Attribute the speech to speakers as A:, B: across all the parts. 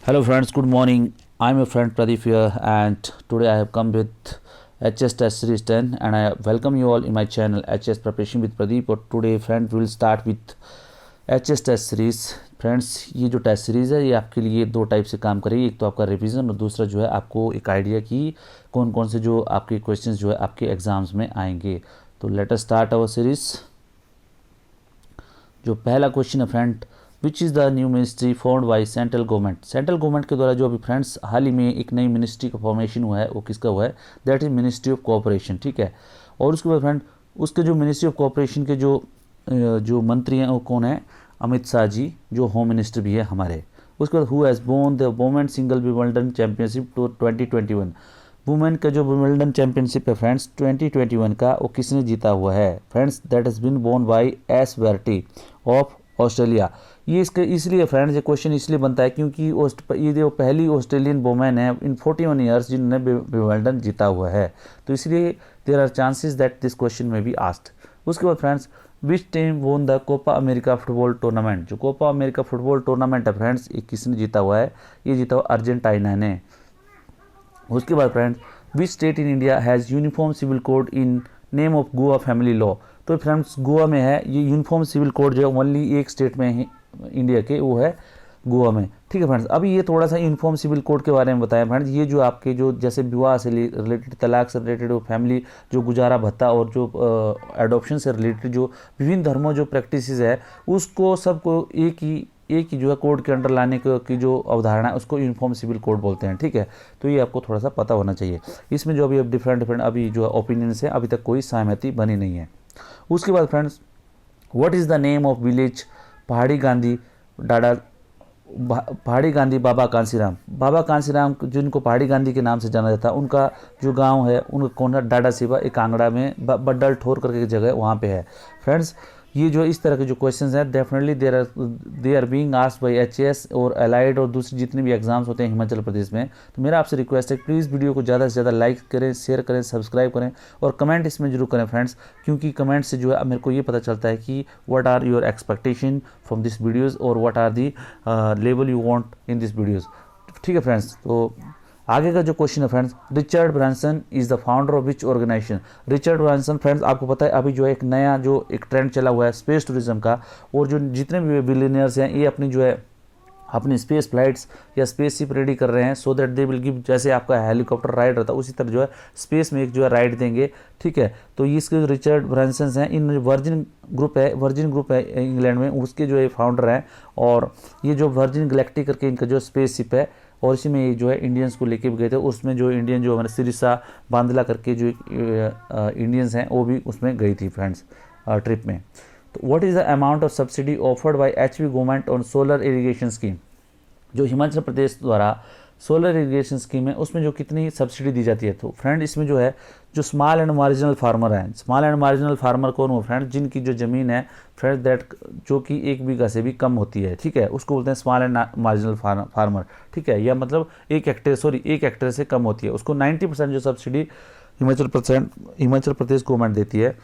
A: Hello friends, good morning. I'm your friend Pradeep here, and today I have come with HS Test Series 10 and I welcome you all in my channel HS Preparation with Pradeep. और today friend we will start with HS Test Series. Friends ये जो test series है ये आपके लिए दो type से काम करेगी, एक तो आपका रिवीजन और दूसरा जो है आपको एक आइडिया कि कौन कौन से जो आपके क्वेश्चंस जो है आपके एग्ज़ाम्स में आएंगे। तो let us start our series. जो पहला क्वेश्चन है friend, which is the new ministry formed by central government. Central government के द्वारा जो अभी फ्रेंड्स हाल ही में एक नई मिनिस्ट्री का फॉर्मेशन हुआ है वो किसका हुआ है, that is ministry of cooperation. ठीक है, और उसके बाद फ्रेंड उसके जो मिनिस्ट्री ऑफ कोऑपरेशन के जो मंत्री हैं वो कौन है, अमित शाह जी, जो होम मिनिस्टर भी है हमारे। उसके बाद who has won the women single Wimbledon championship to 2021। Women का जो विंबलडन चैंपियनशिप है फ्रेंड्स 2021 का वो किसने जीता हुआ है friends, that has been borne by Ash Barty of Australia. ये इसके इसलिए फ्रेंड्स ये क्वेश्चन इसलिए बनता है क्योंकि ये जो पहली ऑस्ट्रेलियन वुमेन है इन 41 ईयर्स जिन्होंने विंबलडन जीता हुआ है, तो इसलिए there are chances that this question may be asked. उसके बाद friends which team won the Copa America football tournament. जो कोपा अमेरिका फुटबॉल टूर्नामेंट है फ्रेंड्स ये किसने जीता हुआ है, ये जीता हुआ अर्जेंटीना ने। उसके बाद friends which state in India has uniform civil code in name of Goa family law. तो फ्रेंड्स गोवा में है ये यूनिफॉर्म सिविल कोड जो है ओनली एक स्टेट में है इंडिया के, वो है गोवा में। ठीक है फ्रेंड्स, अभी ये थोड़ा सा यूनिफॉर्म सिविल कोड के बारे में बताया फ्रेंड्स। ये जो आपके जो जैसे विवाह से रिलेटेड, तलाक से रिलेटेड, फैमिली जो गुजारा भत्ता और जो एडॉप्शन से रिलेटेड जो विभिन्न धर्मों जो प्रैक्टिसेस है उसको सबको एक ही जो है कोड के अंडर लाने की जो अवधारणा है उसको यूनिफॉर्म सिविल कोड बोलते हैं। ठीक है, तो ये आपको थोड़ा सा पता होना चाहिए। इसमें जो अभी डिफरेंट अभी जो ओपिनियंस है अभी तक कोई सहमति बनी नहीं है। उसके बाद friends what is the name of village पहाड़ी गांधी बाबा कांसीराम। बाबा कांसीराम जिनको पहाड़ी गांधी के नाम से जाना जाता है, उनका जो गांव है उनका कौन है, डाडा सिवा, एक कांगड़ा में बड्डल ठोर करके एक जगह वहाँ पे है। फ्रेंड्स ये जो इस तरह के जो क्वेश्चंस हैं definitely they are being asked by HAS और एलाइड और दूसरी जितने भी एग्जाम्स होते हैं हिमाचल प्रदेश में। तो मेरा आपसे रिक्वेस्ट है प्लीज़ वीडियो को ज़्यादा से ज़्यादा लाइक करें, शेयर करें, सब्सक्राइब करें और कमेंट इसमें जरूर करें फ्रेंड्स, क्योंकि कमेंट से जो है मेरे को ये पता चलता है कि what are your expectation from this videos और what are the level you want in this videos. ठीक है फ्रेंड्स, तो आगे का जो क्वेश्चन है friends, Richard Branson is the founder of which organization. Richard Branson friends आपको पता है अभी जो है एक नया जो एक ट्रेंड चला हुआ है स्पेस टूरिज्म का, और जो जितने भी बिलियनियर्स हैं ये अपनी जो है अपनी स्पेस फ्लाइट्स या स्पेस शिप रेडी कर रहे हैं so that they will give, जैसे आपका हेलीकॉप्टर राइड रहता है उसी तरह जो है स्पेस में एक जो है राइड देंगे। ठीक है, तो इसके जो रिचर्ड ब्रांसन हैं इन वर्जिन ग्रुप है इंग्लैंड में, उसके जो है फाउंडर हैं, और ये जो वर्जिन गैलेक्टिक करके इनका जो स्पेस शिप है और इसी में जो है इंडियंस को लेके भी गए थे, उसमें जो इंडियन जो हमारे सिरिसा बांदला करके जो इंडियंस हैं वो भी उसमें गई थी फ्रेंड्स ट्रिप में। तो what is the amount of subsidy offered by HP government on solar irrigation scheme. जो हिमाचल प्रदेश द्वारा सोलर इरिगेशन स्कीम है उसमें जो कितनी सब्सिडी दी जाती है। तो फ्रेंड इसमें जो है जो स्मॉल एंड मार्जिनल फार्मर हैं, स्मॉल एंड मार्जिनल फार्मर कौन हो फ्रेंड, जिनकी जो ज़मीन है फ्रेंड दैट जो कि 1 बीघा से भी कम होती है। ठीक है, उसको बोलते हैं स्मॉल एंड मार्जिनल फार्मर। ठीक है, या मतलब 1 हेक्टेयर से कम होती है, उसको 90% जो सब्सिडी हिमाचल प्रदेश गवर्नमेंट देती है।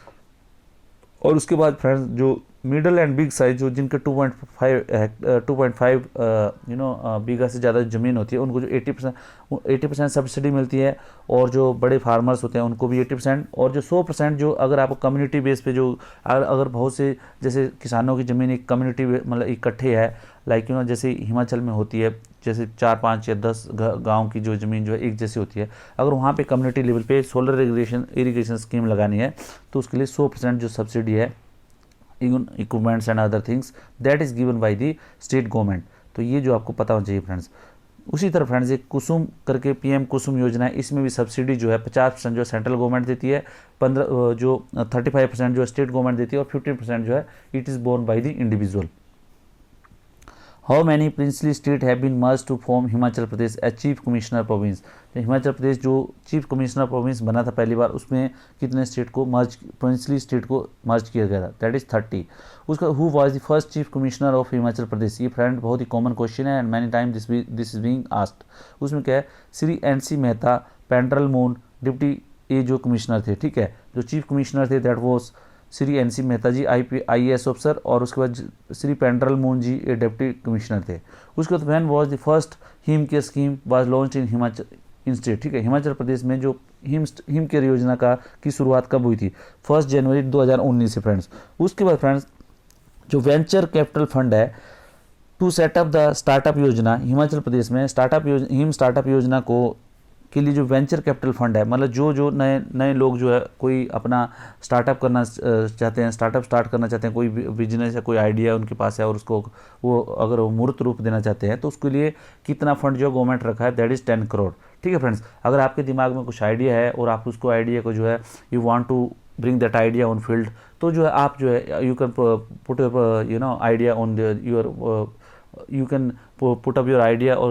A: और उसके बाद फ्रेंड्स जो मिडल एंड बिग साइज जो जिनके 2.5 बीघा से ज़्यादा ज़मीन होती है उनको जो 80% सब्सिडी मिलती है, और जो बड़े फार्मर्स होते हैं उनको भी 80%, और जो 100% जो अगर आपको कम्युनिटी बेस पे जो अगर बहुत से जैसे किसानों की ज़मीन एक कम्युनिटी मतलब इकट्ठे है, लाइक जैसे हिमाचल में होती है जैसे 4, 5 या 10 गाँव की जो ज़मीन जो है एक जैसी होती है, अगर वहाँ पे कम्युनिटी लेवल पे सोलर इरिगेशन स्कीम लगानी है तो उसके लिए 100% जो सब्सिडी है equipments and other things that is given by the state government. तो ये जो आपको पता होना चाहिए फ्रेंड्स। उसी तरह फ्रेंड्स एक कुसुम करके पीएम कुसुम योजना है, इसमें भी सब्सिडी जो है 50% जो सेंट्रल गवर्नमेंट देती है, 35% जो स्टेट गवर्नमेंट देती है, और 15% जो है it is borne by the individual. How many princely state have been merge to form Himachal Pradesh as chief commissioner province. Himachal Pradesh जो चीफ कमिश्नर प्रोविंस बना था पहली बार, उसमें कितने स्टेट को प्रिंसली स्टेट को मर्ज किया गया था, दैट इज 30। उसका who was the first chief commissioner of Himachal Pradesh. ये फ्रेंड बहुत ही कॉमन क्वेश्चन है and many time this is being asked. उसमें क्या है, Shri NC Mehta, Penderel Moon deputy ये जो कमिश्नर थे। ठीक है, जो चीफ कमिश्नर थे that was Shri NC Mehta ji IAS officer, और उसके बाद Shri Penderel Mohan ji deputy commissioner थे। उसके बाद when was the first him care scheme was launched in Himachal in state, ठीक है, हिमाचल प्रदेश में जो हिम केयर योजना की शुरुआत कब हुई थी? 1 जनवरी 2019 से फ्रेंड्स। उसके बाद फ्रेंड्स जो वेंचर कैपिटल फंड है टू सेटअप द स्टार्टअप योजना, हिमाचल प्रदेश में हिम स्टार्टअप योजना के लिए जो वेंचर कैपिटल फंड है, मतलब जो नए लोग जो है कोई अपना स्टार्टअप करना चाहते हैं, स्टार्टअप स्टार्ट करना चाहते हैं, कोई बिजनेस या कोई आइडिया उनके पास है और उसको वो अगर वो मूर्त रूप देना चाहते हैं तो उसके लिए कितना फंड जो गवर्नमेंट रखा है, दैट इज़ 10 करोड़। ठीक है फ्रेंड्स, अगर आपके दिमाग में कुछ आइडिया है और आप उसको आइडिया को जो है you want to bring that idea on field, तो जो है आप जो है you can put idea on your you can put up your idea or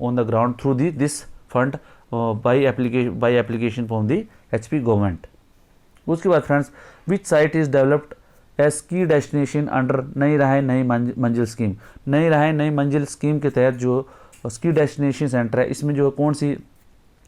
A: on the ground through this fund by application from the HP government. उसके बाद friends which site is developed as key destination under नई राहें नई मंजिल scheme. नई राहें नई मंजिल स्कीम के तहत जो की डेस्टिनेशन सेंटर है, इसमें जो कौन सी,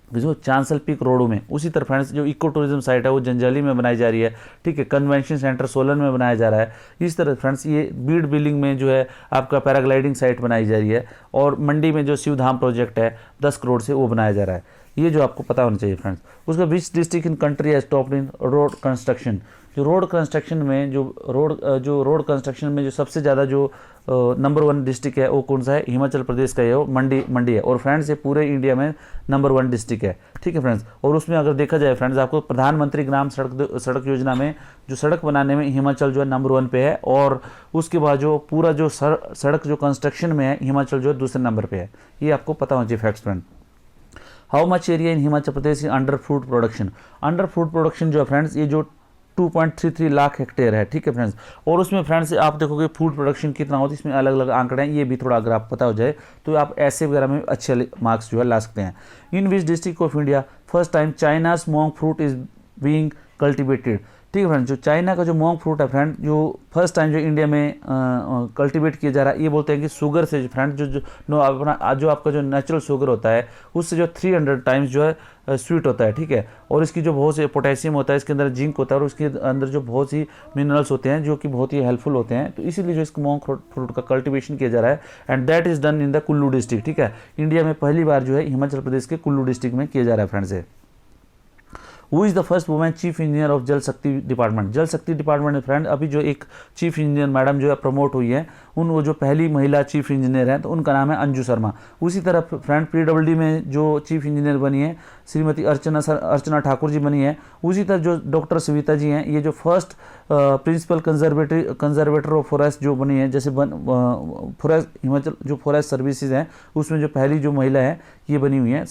A: जो चांसल पीक रोडों में, उसी तरह फ्रेंड्स जो इको टूरिज्म साइट है वो जंजाली में बनाई जा रही है, ठीक है, कन्वेंशन सेंटर सोलन में बनाया जा रहा है। इस तरह फ्रेंड्स ये बीड बिलिंग में जो है आपका पैराग्लाइडिंग साइट बनाई जा रही है, और मंडी में जो शिवधाम प्रोजेक्ट है 10 करोड़ से वो बनाया जा रहा है। ये जो आपको पता होना चाहिए फ्रेंड्स। उसका which district in country has topped in road construction. जो रोड कंस्ट्रक्शन में रोड कंस्ट्रक्शन में जो सबसे ज़्यादा जो नंबर 1 डिस्ट्रिक्ट है वो कौन सा है? हिमाचल प्रदेश का है, वो मंडी है। और फ्रेंड्स ये पूरे इंडिया में नंबर 1 डिस्ट्रिक्ट है, ठीक है फ्रेंड्स। और उसमें अगर देखा जाए फ्रेंड्स, आपको प्रधानमंत्री ग्राम सड़क योजना में जो सड़क बनाने में हिमाचल जो है नंबर 1 पे है, और उसके बाद जो पूरा जो सड़क जो कंस्ट्रक्शन में है हिमाचल जो है दूसरे नंबर पे है। ये आपको पता होना चाहिए facts friend. How much area in Himachal Pradesh under food production. Under food production जो है फ्रेंड्स ये जो 2.33 लाख हेक्टेयर है, ठीक है फ्रेंड्स। और उसमें फ्रेंड्स आप देखोगे फूड प्रोडक्शन कितना होता है, इसमें अलग अलग आंकड़े हैं, ये भी थोड़ा अगर आप पता हो जाए तो आप ऐसे वगैरह में अच्छे मार्क्स जो है ला सकते हैं। In which district of India first time China's monk fruit is being cultivated. ठीक है फ्रेंड, जो चाइना का जो मोंग फ्रूट है फ्रेंड, जो फर्स्ट टाइम जो इंडिया में कल्टीवेट किया जा रहा है, ये बोलते हैं कि शुगर से फ्रेंड जो आपका जो नेचुरल शुगर होता है उससे जो 300 टाइम्स जो है स्वीट होता है, ठीक है। और इसकी जो बहुत से पोटेशियम होता है, इसके अंदर जिंक होता है, और उसके अंदर जो बहुत सी मिनरल्स होते हैं जो कि बहुत ही हेल्पफुल होते हैं, तो इसीलिए जो इसको मोंग फ्रूट का कल्टिवेशन किया जा रहा है, and that is done in the Kullu district. ठीक है, इंडिया में पहली बार जो है हिमाचल प्रदेश के कुल्लू डिस्ट्रिक्ट में किया जा रहा है friends. Who is the first women chief engineer of जल शक्ति डिपार्टमेंट। जल शक्ति डिपार्टमेंट में फ्रेंड अभी जो एक चीफ इंजीनियर मैडम जो है प्रमोट हुई है, वो जो पहली महिला चीफ इंजीनियर हैं तो उनका नाम है अंजू शर्मा। उसी तरह फ्रेंड PWD में जो चीफ इंजीनियर बनी है श्रीमती अर्चना ठाकुर जी बनी है। उसी तरह जो डॉक्टर सविता जी हैं, ये जो first principle conservator of forest जो बनी है, जैसे फॉरेस्ट हिमाचल जो फॉरेस्ट सर्विसेज हैं उसमें जो पहली जो महिला है ये बनी हुई है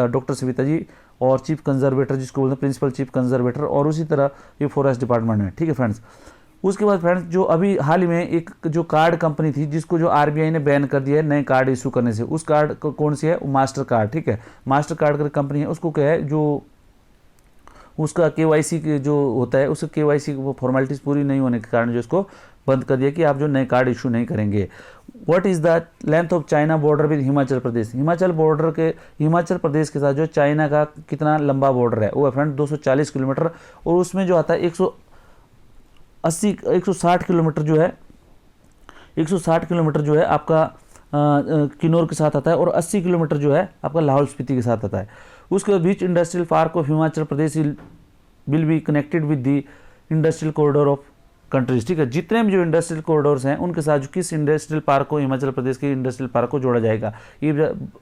A: डॉक्टर सविता जी, और चीफ कंजर्वेटर जिसको बोलते हैं प्रिंसिपल चीफ कंजर्वेटर, और उसी तरह ये फॉरेस्ट डिपार्टमेंट में, ठीक है फ्रेंड्स। उसके बाद फ्रेंड्स जो अभी हाल ही में एक जो कार्ड कंपनी थी जिसको जो RBI ने बैन कर दिया है नए कार्ड इशू करने से, उस कार्ड कौन सी है? मास्टर कार्ड, ठीक है। मास्टर कार्ड का कंपनी है, उसको क्या है जो उसका KYC जो होता है, उसका KYC वो फॉर्मेलिटीज़ पूरी नहीं होने के कारण जो इसको बंद कर दिया कि आप जो नए कार्ड इशू नहीं करेंगे। What is the length of China border with Himachal Pradesh. Himachal Pradesh के साथ जो चाइना का कितना लंबा बॉर्डर है वो है फ्रेंड 240 किलोमीटर, और उसमें जो आता है 160 किलोमीटर जो है 160 किलोमीटर जो है आपका किन्नौर के साथ आता है, और 80 किलोमीटर जो है आपका लाहौल स्पीति के साथ आता है। उसके बाद which industrial park of Himachal Pradesh will be connected with the industrial corridor of countries. ठीक है, जितने भी जो इंडस्ट्रियल कॉरिडोर्स हैं उनके साथ किस इंडस्ट्रियल पार्क को, हिमाचल प्रदेश के इंडस्ट्रियल पार्क को जोड़ा जाएगा। ये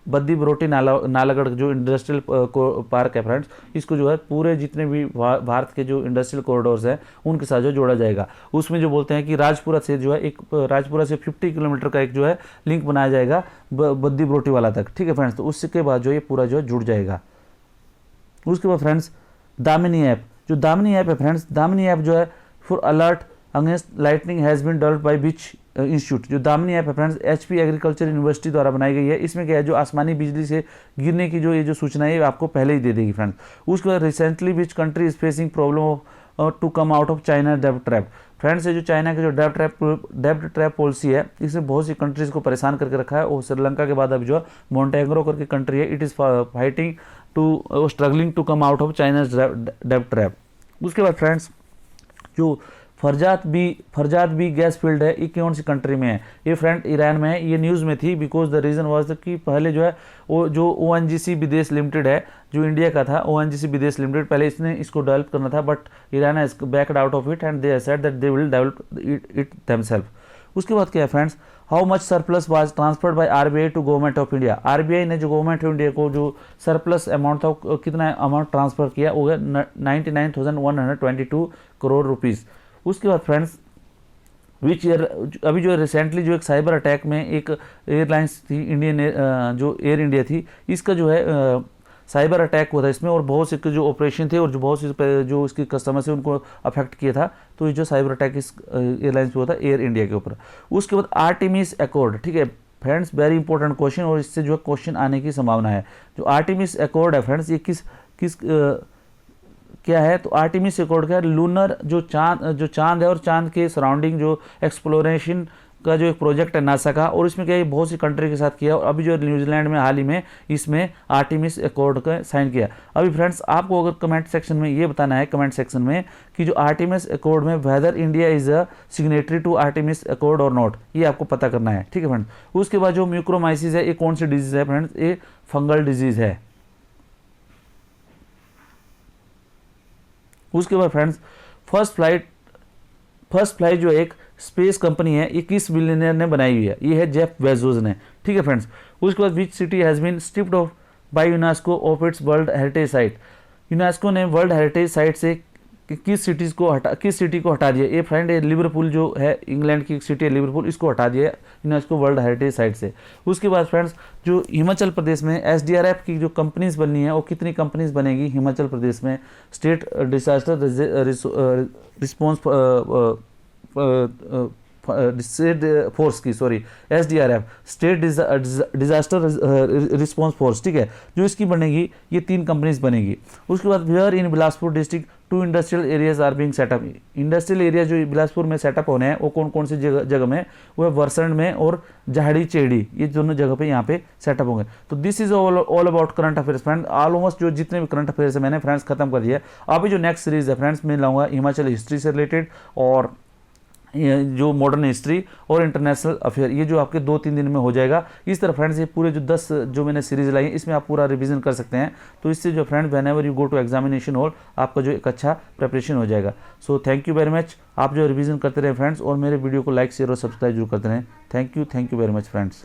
A: बद्दी बरोटी नालागढ़ जो इंडस्ट्रियल पार्क है फ्रेंड्स, इसको जो है पूरे जितने भी भारत के जो इंडस्ट्रियल कॉरिडोर्स हैं उनके साथ जो जोड़ा जाएगा। उसमें जो बोलते हैं कि राजपुरा से 50 किलोमीटर का एक जो है लिंक बनाया जाएगा बद्दी बरोटी वाला तक, ठीक है फ्रेंड्स। तो उसके बाद जो ये पूरा जो है जुड़ जाएगा। उसके बाद फ्रेंड्स दामिनी ऐप है फ्रेंड्स, दामिनी ऐप जो है for alert against lightning has been developed by which institute. जो दामिनी ऐप है फ्रेंड्स HP एग्रीकल्चर यूनिवर्सिटी द्वारा बनाई गई है। इसमें क्या है, जो आसमानी बिजली से गिरने की जो ये जो सूचना है आपको पहले ही दे देगी फ्रेंड्स। उसके बाद recently which country is facing problem of to come out of China डेब्ट ट्रैप। फ्रेंड्स ये जो चाइना की जो डेब्ट ट्रैप पॉलिसी है, इसने बहुत सी कंट्रीज को परेशान करके रखा है। और श्रीलंका के बाद अब जो मोन्टेग्रो करके कंट्री है, it is fighting to struggling to come out of China डेब्ट ट्रैप। उसके बाद फ्रेंड्स जो फरजाद बी गैस फील्ड है, ये कौन सी कंट्री में है? ये फ्रेंड ईरान में है। ये न्यूज़ में थी बिकॉज द रीज़न वाज कि पहले जो है वो जो ONGC विदेश लिमिटेड है जो इंडिया का था, ONGC विदेश लिमिटेड, पहले इसने इसको डेवलप करना था, but Iran has backed out of it and they said that they will develop it themselves. उसके बाद क्या है friends, how much surplus was transferred by RBI to government of India? RBI ने जो गवर्नमेंट ऑफ इंडिया को जो surplus amount था कितना अमाउंट ट्रांसफर किया? वो है 99,122 करोड़ रुपीज़। उसके बाद फ्रेंड्स विच ईयर, अभी जो रिसेंटली जो एक साइबर अटैक में एक एयरलाइंस थी इंडियन, जो एयर इंडिया थी, इसका जो है साइबर अटैक हुआ था इसमें, और बहुत से जो ऑपरेशन थे और जो बहुत से जो इसके कस्टमर्स है उनको अफेक्ट किया था। तो ये जो साइबर अटैक इस एयरलाइंस पे हुआ था एयर इंडिया के ऊपर। उसके बाद आर्टेमिस अकॉर्ड, ठीक है फ्रेंड्स, वेरी इंपॉर्टेंट क्वेश्चन, और इससे जो है क्वेश्चन आने की संभावना है। जो आर्टेमिस अकॉर्ड है फ्रेंड्स, ये किस क्या है? तो आर्टेमिस अकॉर्ड क्या है? लूनर जो चांद है और चांद के सराउंडिंग जो एक्सप्लोरेशन का जो एक प्रोजेक्ट है नासा का, और इसमें क्या है बहुत सी कंट्री के साथ किया, और अभी जो न्यूजीलैंड में हाल ही में इसमें आर्टेमिस अकॉर्ड का साइन किया। अभी फ्रेंड्स आपको अगर कमेंट सेक्शन में ये बताना है, कमेंट सेक्शन में, कि जो आर्टेमिस अकॉर्ड में whether India is a signatory to Artemis accord और नॉट, ये आपको पता करना है, ठीक है फ्रेंड्स। उसके बाद जो म्यूक्रोमाइसिस है, ये कौन सी डिजीज है फ्रेंड्स? ये फंगल डिजीज है। उसके बाद फ्रेंड्स फर्स्ट फ्लाइट जो एक स्पेस कंपनी है, ये किस बिलियनियर ने बनाई हुई है? ये है जेफ बेजोस ने, ठीक है फ्रेंड्स। उसके बाद which city has been stripped of by UNESCO of its world heritage site? UNESCO ने वर्ल्ड हेरिटेज साइट से किस सिटी को हटा दिया? ये फ्रेंड ये लिवरपूल जो है, इंग्लैंड की सिटी है लिवरपूल, इसको हटा दिया यूनेस्को वर्ल्ड हेरिटेज साइट से। उसके बाद फ्रेंड्स जो हिमाचल प्रदेश में SDRF की जो कंपनीज बननी है, वो कितनी कंपनीज बनेगी हिमाचल प्रदेश में? स्टेट डिजास्टर रिस्पॉन्स फोर्स की, sorry SDRF, state disaster response force, ठीक है, जो इसकी बनेगी, ये 3 कंपनीज बनेगी। उसके बाद where in Bilaspur district 2 industrial areas are being set up? Industrial area जो बिलासपुर में सेटअप होने हैं वो कौन कौन सी जगह में? वो है वरसंड में और झाड़ी चेड़ी, ये दोनों जगह पे यहाँ पे सेटअप होंगे। तो this is all about current affairs friend. Almost जो जितने भी करंट अफेयर्स है मैंने फ्रेंड्स खत्म कर दिया। अभी जो नेक्स्ट सीरीज है फ्रेंड्स मैं लाऊंगा हिमाचल हिस्ट्री से रिलेटेड, और जो मॉडर्न हिस्ट्री और इंटरनेशनल अफेयर, ये जो आपके 2-3 दिन में हो जाएगा। इस तरह फ्रेंड्स ये पूरे जो 10 जो मैंने सीरीज लाई है इसमें आप पूरा रिवीजन कर सकते हैं। तो इससे जो friend whenever you go to examination hall आपका जो एक अच्छा प्रिपरेशन हो जाएगा। So thank you very much. आप जो रिवीजन करते रहे फ्रेंड्स, और मेरे वीडियो को लाइक शेयर और सब्सक्राइब जरूर करते रहें। Thank you very much friends.